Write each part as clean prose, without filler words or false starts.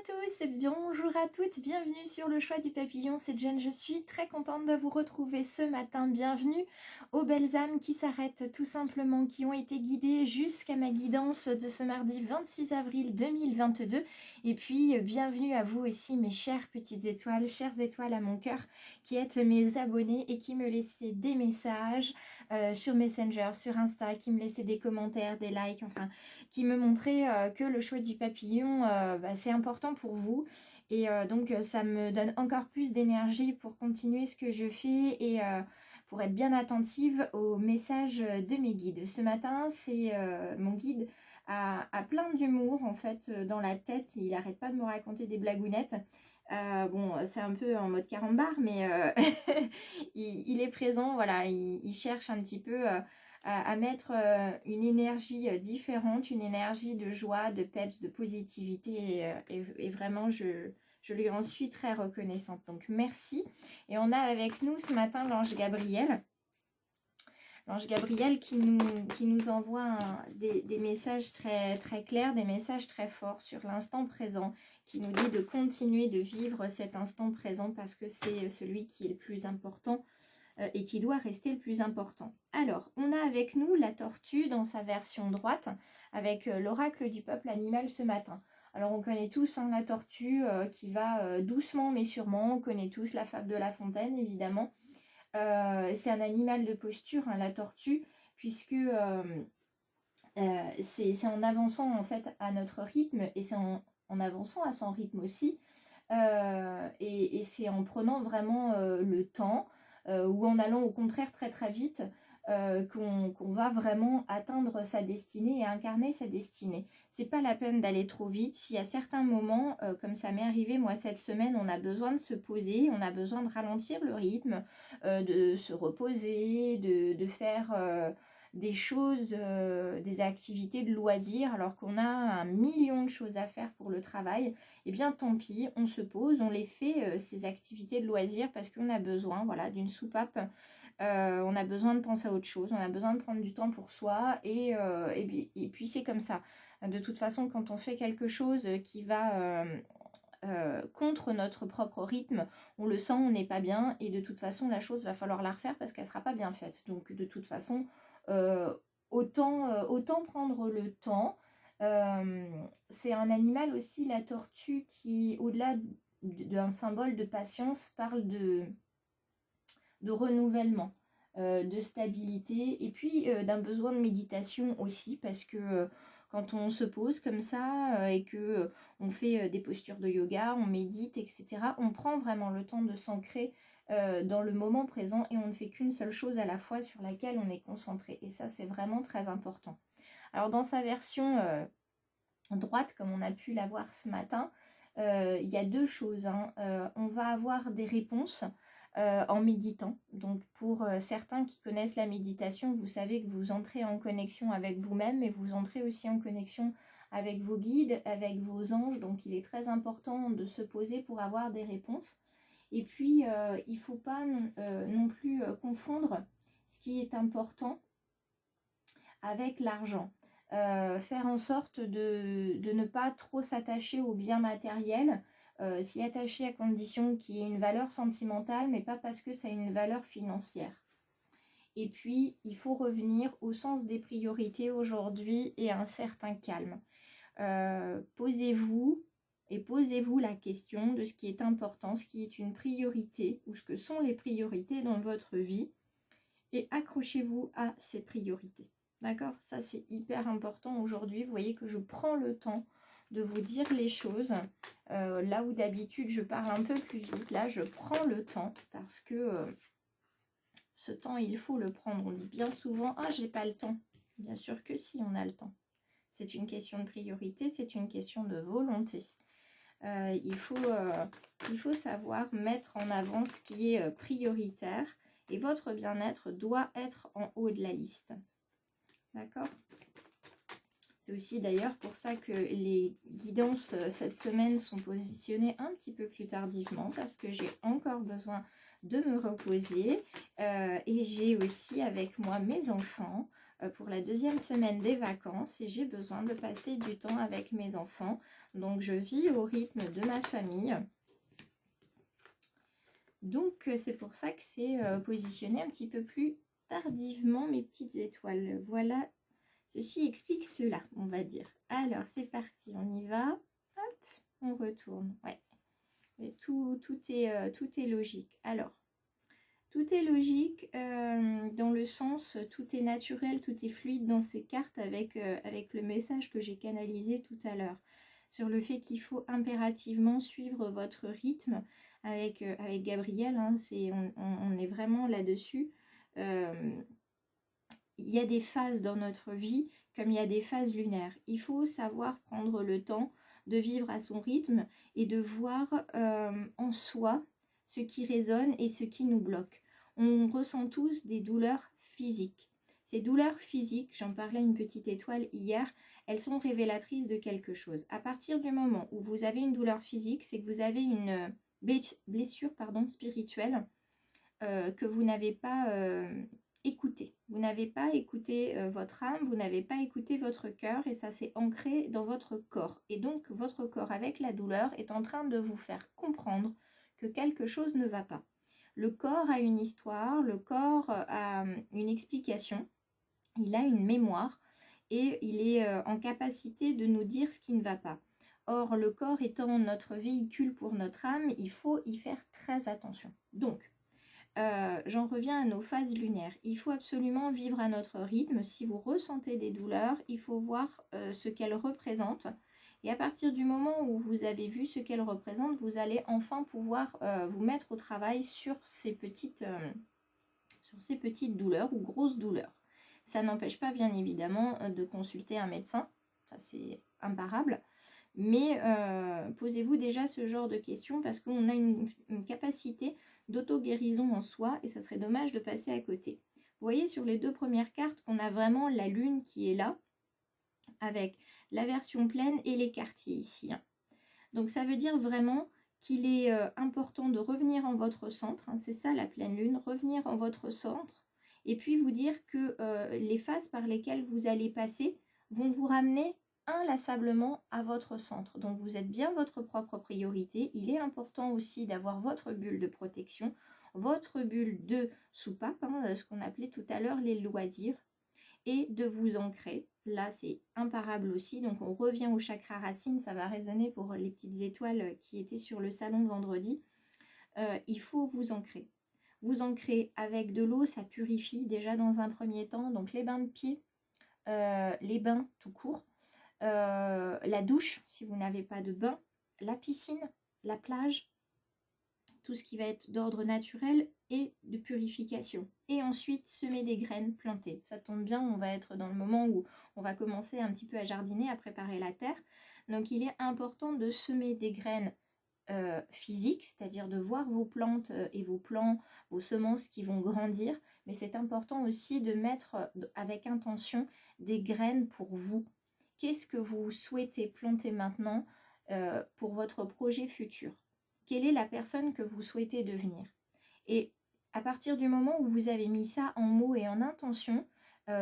tous, bonjour à toutes, bienvenue sur le choix du papillon, c'est Jen, je suis très contente de vous retrouver ce matin, bienvenue aux belles âmes qui s'arrêtent tout simplement, qui ont été guidées jusqu'à ma guidance de ce mardi 26 avril 2022, et puis bienvenue à vous aussi mes chères petites étoiles, chères étoiles à mon cœur, qui êtes mes abonnés et qui me laissez des messages sur Messenger, sur Insta, qui me laissaient des commentaires, des likes, enfin, qui me montraient que le choix du papillon, c'est important pour vous. Et donc, ça me donne encore plus d'énergie pour continuer ce que je fais et pour être bien attentive aux messages de mes guides. Ce matin, c'est mon guide a plein d'humour, en fait, dans la tête. Il n'arrête pas de me raconter des blagounettes. Bon, c'est un peu en mode carambar, mais il est présent, voilà, il cherche un petit peu à mettre une énergie différente, une énergie de joie, de peps, de positivité, et vraiment, je lui en suis très reconnaissante. Donc, merci. Et on a avec nous ce matin l'ange Gabriel. L'ange Gabriel qui nous envoie des messages très, très clairs, des messages très forts sur l'instant présent, qui nous dit de continuer de vivre cet instant présent parce que c'est celui qui est le plus important et qui doit rester le plus important. Alors, on a avec nous la tortue dans sa version droite, avec l'oracle du peuple animal ce matin. Alors, on connaît tous la tortue qui va doucement mais sûrement, on connaît tous la fable de La Fontaine, évidemment. C'est un animal de posture, la tortue, puisque c'est en avançant en fait à notre rythme, et c'est en avançant à son rythme aussi, et c'est en prenant vraiment le temps, ou en allant au contraire très très vite, qu'on va vraiment atteindre sa destinée et incarner sa destinée. C'est pas la peine d'aller trop vite. Si à certains moments, comme ça m'est arrivé moi cette semaine, on a besoin de se poser, on a besoin de ralentir le rythme, de se reposer, de faire des choses, des activités de loisirs, alors qu'on a 1 million de choses à faire pour le travail, eh bien tant pis, on se pose, on les fait, ces activités de loisirs, parce qu'on a besoin, voilà, d'une soupape, on a besoin de penser à autre chose, on a besoin de prendre du temps pour soi, et puis c'est comme ça. De toute façon, quand on fait quelque chose qui va contre notre propre rythme, on le sent, on n'est pas bien, et de toute façon la chose va falloir la refaire parce qu'elle ne sera pas bien faite. Donc de toute façon, autant prendre le temps. C'est un animal aussi, la tortue, qui au-delà d'un symbole de patience parle de renouvellement, de stabilité, et puis d'un besoin de méditation aussi, parce que quand on se pose comme ça et que on fait des postures de yoga, on médite, etc., on prend vraiment le temps de s'ancrer dans le moment présent, et on ne fait qu'une seule chose à la fois sur laquelle on est concentré, et ça c'est vraiment très important. Alors dans sa version droite, comme on a pu la voir ce matin, il y a deux choses, on va avoir des réponses en méditant. Donc pour certains qui connaissent la méditation, vous savez que vous entrez en connexion avec vous-même, et vous entrez aussi en connexion avec vos guides, avec vos anges. Donc il est très important de se poser pour avoir des réponses. Et puis il ne faut pas non plus confondre ce qui est important avec l'argent. Faire en sorte de ne pas trop s'attacher aux biens matériels, s'y attacher à condition qu'il y ait une valeur sentimentale, mais pas parce que ça a une valeur financière. Et puis, il faut revenir au sens des priorités aujourd'hui et à un certain calme. Posez-vous la question de ce qui est important, ce qui est une priorité, ou ce que sont les priorités dans votre vie, et accrochez-vous à ces priorités. D'accord? Ça, c'est hyper important aujourd'hui. Vous voyez que je prends le temps de vous dire les choses. Là où d'habitude, je parle un peu plus vite, là, je prends le temps parce que ce temps, il faut le prendre. On dit bien souvent, « Ah, j'ai pas le temps ». Bien sûr que si, on a le temps. C'est une question de priorité, c'est une question de volonté. Il faut savoir mettre en avant ce qui est prioritaire, et votre bien-être doit être en haut de la liste. D'accord? C'est aussi d'ailleurs pour ça que les guidances cette semaine sont positionnées un petit peu plus tardivement, parce que j'ai encore besoin de me reposer, et j'ai aussi avec moi mes enfants pour la 2e semaine des vacances, et j'ai besoin de passer du temps avec mes enfants Donc je vis au rythme de ma famille. Donc c'est pour ça que c'est positionné un petit peu plus tardivement mes petites étoiles. Voilà, ceci explique cela, on va dire. Alors c'est parti, on y va. Hop, on retourne. Ouais, mais tout est logique. Alors, tout est logique dans le sens, tout est naturel, tout est fluide dans ces cartes avec le message que j'ai canalisé tout à l'heure. Sur le fait qu'il faut impérativement suivre votre rythme avec Gabriel, hein, on est vraiment là-dessus. Il y a des phases dans notre vie comme il y a des phases lunaires. Il faut savoir prendre le temps de vivre à son rythme et de voir en soi ce qui résonne et ce qui nous bloque. On ressent tous des douleurs physiques. Ces douleurs physiques, j'en parlais à une petite étoile hier, elles sont révélatrices de quelque chose. À partir du moment où vous avez une douleur physique, c'est que vous avez une blessure spirituelle que vous n'avez pas écoutée. Vous n'avez pas écouté votre âme, vous n'avez pas écouté votre cœur et ça s'est ancré dans votre corps. Et donc votre corps avec la douleur est en train de vous faire comprendre que quelque chose ne va pas. Le corps a une histoire, le corps a une explication, il a une mémoire et il est en capacité de nous dire ce qui ne va pas. Or, le corps étant notre véhicule pour notre âme, il faut y faire très attention. Donc, j'en reviens à nos phases lunaires. Il faut absolument vivre à notre rythme. Si vous ressentez des douleurs, il faut voir ce qu'elles représentent. Et à partir du moment où vous avez vu ce qu'elles représentent, vous allez enfin pouvoir vous mettre au travail sur ces petites douleurs ou grosses douleurs. Ça n'empêche pas bien évidemment de consulter un médecin. Ça c'est imparable. Mais posez-vous déjà ce genre de questions parce qu'on a une capacité d'auto-guérison en soi et ça serait dommage de passer à côté. Vous voyez sur les deux premières cartes qu'on a vraiment la lune qui est là avec la version pleine et les quartiers ici. Hein. Donc ça veut dire vraiment qu'il est important de revenir en votre centre, hein, c'est ça la pleine lune, revenir en votre centre et puis vous dire que les phases par lesquelles vous allez passer vont vous ramener inlassablement à votre centre. Donc vous êtes bien votre propre priorité. Il est important aussi d'avoir votre bulle de protection, votre bulle de soupape, hein, ce qu'on appelait tout à l'heure les loisirs, et de vous ancrer. Là, c'est imparable aussi. Donc on revient au chakra racine. Ça va résonner pour les petites étoiles qui étaient sur le salon vendredi. Il faut vous ancrer. Vous ancrer avec de l'eau, ça purifie déjà dans un premier temps. Donc les bains de pied, les bains tout court, la douche si vous n'avez pas de bain, la piscine, la plage, tout ce qui va être d'ordre naturel et de purification. Et ensuite semer des graines plantées. Ça tombe bien, on va être dans le moment où on va commencer un petit peu à jardiner, à préparer la terre. Donc il est important de semer des graines physiques, c'est-à-dire de voir vos plantes et vos plants, vos semences qui vont grandir. Mais c'est important aussi de mettre avec intention des graines pour vous. Qu'est-ce que vous souhaitez planter maintenant pour votre projet futur? Quelle est la personne que vous souhaitez devenir? Et à partir du moment où vous avez mis ça en mots et en intention,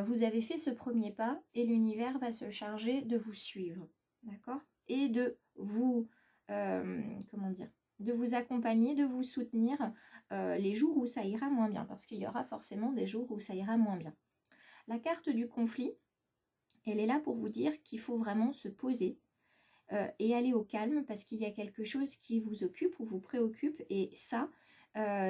vous avez fait ce premier pas et l'univers va se charger de vous suivre, d'accord? Et de vous, de vous accompagner, de vous soutenir les jours où ça ira moins bien, parce qu'il y aura forcément des jours où ça ira moins bien. La carte du conflit, elle est là pour vous dire qu'il faut vraiment se poser et aller au calme parce qu'il y a quelque chose qui vous occupe ou vous préoccupe. Et ça,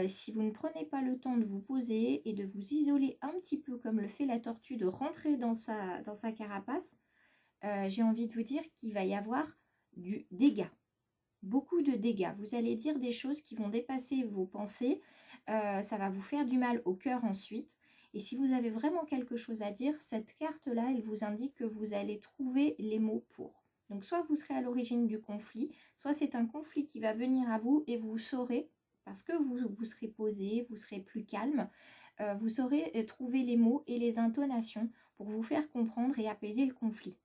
si vous ne prenez pas le temps de vous poser et de vous isoler un petit peu comme le fait la tortue, de rentrer dans sa carapace, j'ai envie de vous dire qu'il va y avoir du dégât. Beaucoup de dégâts. Vous allez dire des choses qui vont dépasser vos pensées. Ça va vous faire du mal au cœur ensuite. Et si vous avez vraiment quelque chose à dire, cette carte-là, elle vous indique que vous allez trouver les mots pour. Donc soit vous serez à l'origine du conflit, soit c'est un conflit qui va venir à vous et vous saurez, parce que vous serez posé, vous serez plus calme, vous saurez trouver les mots et les intonations pour vous faire comprendre et apaiser le conflit.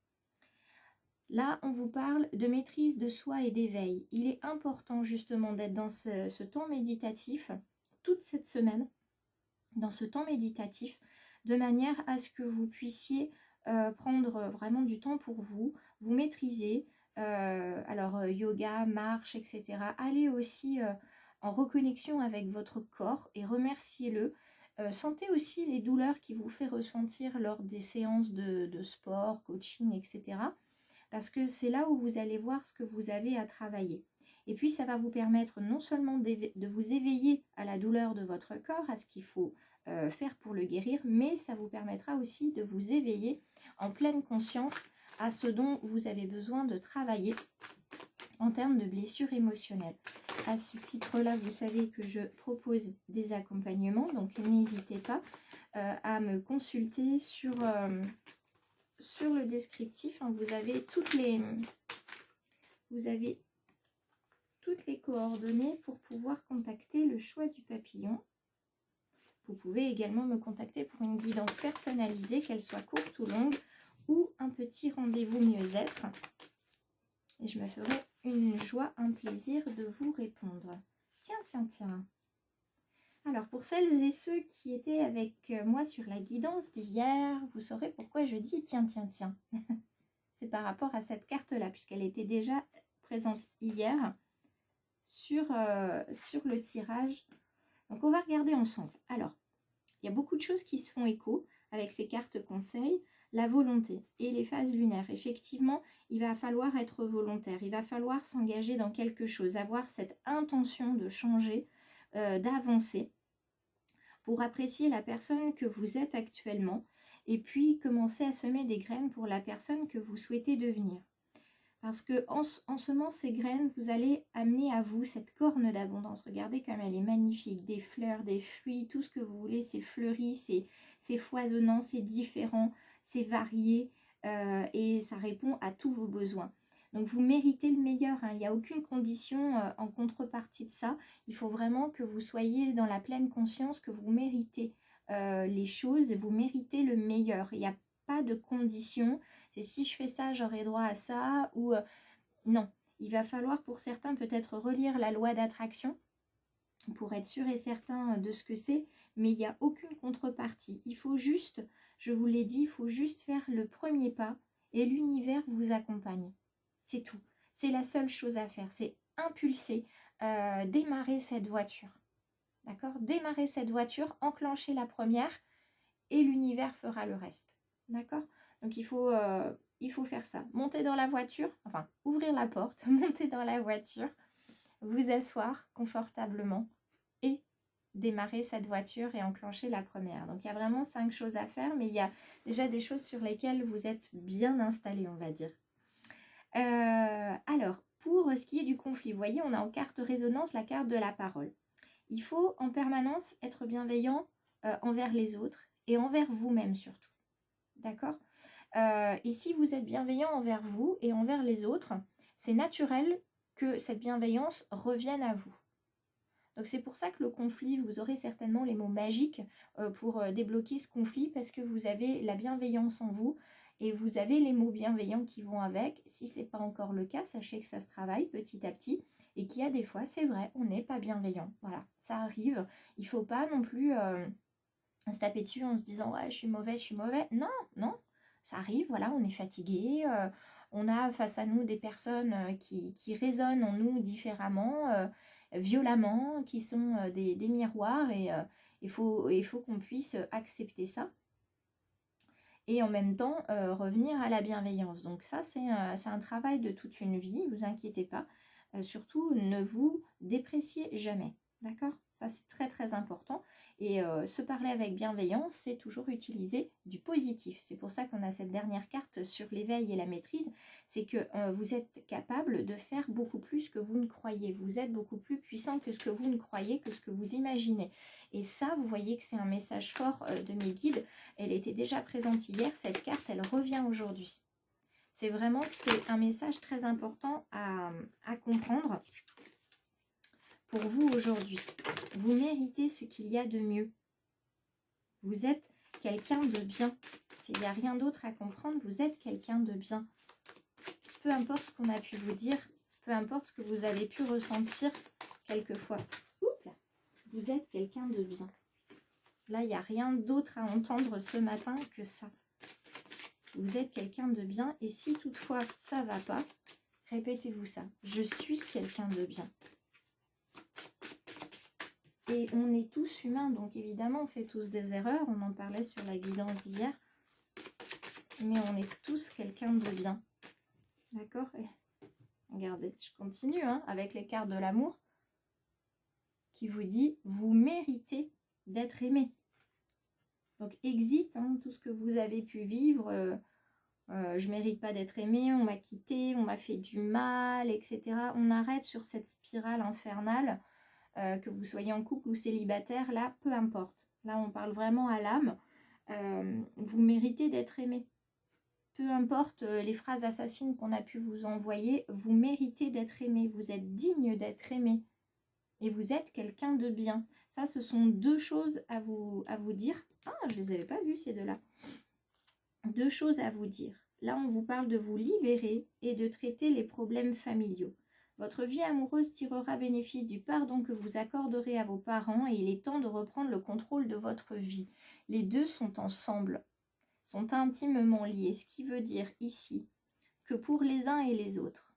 Là, on vous parle de maîtrise de soi et d'éveil. Il est important justement d'être dans ce temps méditatif toute cette semaine, dans ce temps méditatif, de manière à ce que vous puissiez prendre vraiment du temps pour vous, vous maîtriser, Alors yoga, marche, etc. Allez aussi en reconnexion avec votre corps et remerciez-le. Sentez aussi les douleurs qu'il vous fait ressentir lors des séances de sport, coaching, etc. Parce que c'est là où vous allez voir ce que vous avez à travailler. Et puis ça va vous permettre non seulement de vous éveiller à la douleur de votre corps, à ce qu'il faut faire pour le guérir, mais ça vous permettra aussi de vous éveiller en pleine conscience à ce dont vous avez besoin de travailler en termes de blessures émotionnelles. À ce titre-là, vous savez que je propose des accompagnements, donc n'hésitez pas à me consulter sur le descriptif. Hein, vous avez toutes les coordonnées pour pouvoir contacter le choix du papillon. Vous pouvez également me contacter pour une guidance personnalisée, qu'elle soit courte ou longue, ou un petit rendez-vous mieux-être. Et je me ferai une joie, un plaisir de vous répondre. Tiens. Alors, pour celles et ceux qui étaient avec moi sur la guidance d'hier, vous saurez pourquoi je dis tiens. C'est par rapport à cette carte-là, puisqu'elle était déjà présente hier sur le tirage. Donc, on va regarder ensemble. Alors, il y a beaucoup de choses qui se font écho avec ces cartes conseils. La volonté et les phases lunaires. Effectivement, il va falloir être volontaire. Il va falloir s'engager dans quelque chose, avoir cette intention de changer, d'avancer pour apprécier la personne que vous êtes actuellement et puis commencer à semer des graines pour la personne que vous souhaitez devenir. Parce que en semant ces graines, vous allez amener à vous cette corne d'abondance. Regardez comme elle est magnifique. Des fleurs, des fruits, tout ce que vous voulez, c'est fleuri, c'est foisonnant, c'est différent, c'est varié et ça répond à tous vos besoins. Donc vous méritez le meilleur, hein. Il n'y a aucune condition en contrepartie de ça. Il faut vraiment que vous soyez dans la pleine conscience que vous méritez les choses et vous méritez le meilleur. Il n'y a pas de condition. C'est si je fais ça, j'aurai droit à ça ou non. Il va falloir pour certains peut-être relire la loi d'attraction pour être sûr et certain de ce que c'est, mais il n'y a aucune contrepartie. Il faut juste, je vous l'ai dit, il faut juste faire le premier pas et l'univers vous accompagne. C'est tout. C'est la seule chose à faire, c'est impulser, démarrer cette voiture. D'accord? Démarrer cette voiture, enclencher la première et l'univers fera le reste. D'accord? Donc il faut faire ça. Monter dans la voiture, enfin ouvrir la porte, monter dans la voiture, vous asseoir confortablement et démarrer cette voiture et enclencher la première. Donc il y a vraiment 5 choses à faire, mais il y a déjà des choses sur lesquelles vous êtes bien installé, on va dire. Alors, pour ce qui est du conflit, vous voyez, on a en carte résonance la carte de la parole. Il faut en permanence être bienveillant envers les autres et envers vous-même surtout. D'accord ? Et si vous êtes bienveillant envers vous et envers les autres, c'est naturel que cette bienveillance revienne à vous. Donc c'est pour ça que le conflit, vous aurez certainement les mots magiques pour débloquer ce conflit parce que vous avez la bienveillance en vous et vous avez les mots bienveillants qui vont avec. Si ce n'est pas encore le cas, sachez que ça se travaille petit à petit et qu'il y a des fois, c'est vrai, on n'est pas bienveillant. Voilà, ça arrive. Il ne faut pas non plus se taper dessus en se disant « ouais, je suis mauvais. » Non, ça arrive, voilà, on est fatigué, on a face à nous des personnes qui résonnent en nous différemment, violemment, qui sont des miroirs et il faut qu'on puisse accepter ça. Et en même temps, revenir à la bienveillance. Donc ça, c'est un travail de toute une vie, ne vous inquiétez pas. Surtout, ne vous dépréciez jamais. D'accord? Ça, c'est très très important. Et se parler avec bienveillance, c'est toujours utiliser du positif. C'est pour ça qu'on a cette dernière carte sur l'éveil et la maîtrise. C'est que vous êtes capable de faire beaucoup plus que vous ne croyez. Vous êtes beaucoup plus puissant que ce que vous ne croyez, que ce que vous imaginez. Et ça, vous voyez que c'est un message fort de mes guides. Elle était déjà présente hier. Cette carte, elle revient aujourd'hui. C'est vraiment que c'est un message très important à comprendre pour vous aujourd'hui. Vous méritez ce qu'il y a de mieux. Vous êtes quelqu'un de bien. S'il n'y a rien d'autre à comprendre, vous êtes quelqu'un de bien. Peu importe ce qu'on a pu vous dire, peu importe ce que vous avez pu ressentir quelquefois. Oups là, vous êtes quelqu'un de bien. Là, il n'y a rien d'autre à entendre ce matin que ça. Vous êtes quelqu'un de bien et si toutefois ça ne va pas, Répétez-vous ça. Je suis quelqu'un de bien. Et on est tous humains, donc évidemment, on fait tous des erreurs. On en parlait sur la guidance d'hier. Mais on est tous quelqu'un de bien. D'accord? Regardez, je continue hein, avec les cartes de l'amour qui vous dit « Vous méritez d'être aimé ». Donc, exit hein, tout ce que vous avez pu vivre. Je ne mérite pas d'être aimé, on m'a quitté, on m'a fait du mal, etc. On arrête sur cette spirale infernale, que vous soyez en couple ou célibataire, là, peu importe. Là, on parle vraiment à l'âme. Vous méritez d'être aimé. Peu importe les phrases assassines qu'on a pu vous envoyer, vous méritez d'être aimé. Vous êtes digne d'être aimé. Et vous êtes quelqu'un de bien. Ça, ce sont deux choses à vous dire. Ah, je ne les avais pas vues, ces deux-là. Deux choses à vous dire. Là, on vous parle de vous libérer et de traiter les problèmes familiaux. Votre vie amoureuse tirera bénéfice du pardon que vous accorderez à vos parents et il est temps de reprendre le contrôle de votre vie. Les deux sont ensemble, sont intimement liés, ce qui veut dire ici que pour les uns et les autres,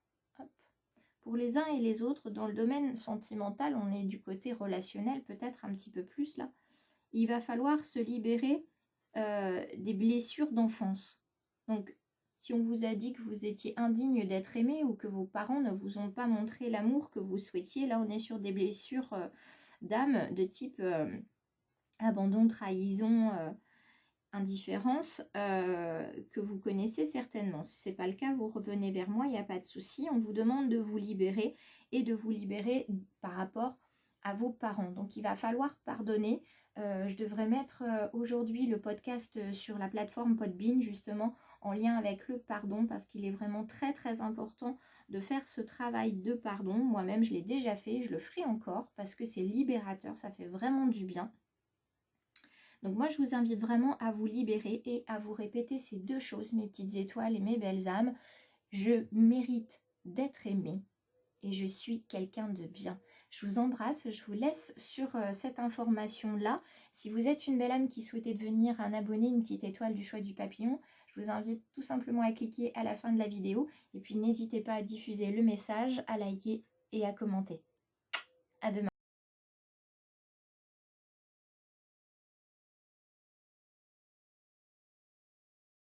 pour les uns et les autres, dans le domaine sentimental, on est du côté relationnel peut-être un petit peu plus là, il va falloir se libérer des blessures d'enfance. Donc, si on vous a dit que vous étiez indigne d'être aimé ou que vos parents ne vous ont pas montré l'amour que vous souhaitiez, là on est sur des blessures d'âme de type abandon, trahison, indifférence que vous connaissez certainement. Si ce n'est pas le cas, vous revenez vers moi, il n'y a pas de souci. On vous demande de vous libérer et de vous libérer par rapport à vos parents. Donc, il va falloir pardonner. Je devrais mettre aujourd'hui le podcast sur la plateforme Podbean, justement, en lien avec le pardon, parce qu'il est vraiment très, très important de faire ce travail de pardon. Moi-même, je l'ai déjà fait, je le ferai encore, parce que c'est libérateur, ça fait vraiment du bien. Donc moi, je vous invite vraiment à vous libérer et à vous répéter ces deux choses, mes petites étoiles et mes belles âmes. Je mérite d'être aimée et je suis quelqu'un de bien. Je vous embrasse, je vous laisse sur cette information-là. Si vous êtes une belle âme qui souhaitait devenir un abonné, une petite étoile du choix du papillon, je vous invite tout simplement à cliquer à la fin de la vidéo. Et puis n'hésitez pas à diffuser le message, à liker et à commenter. À demain.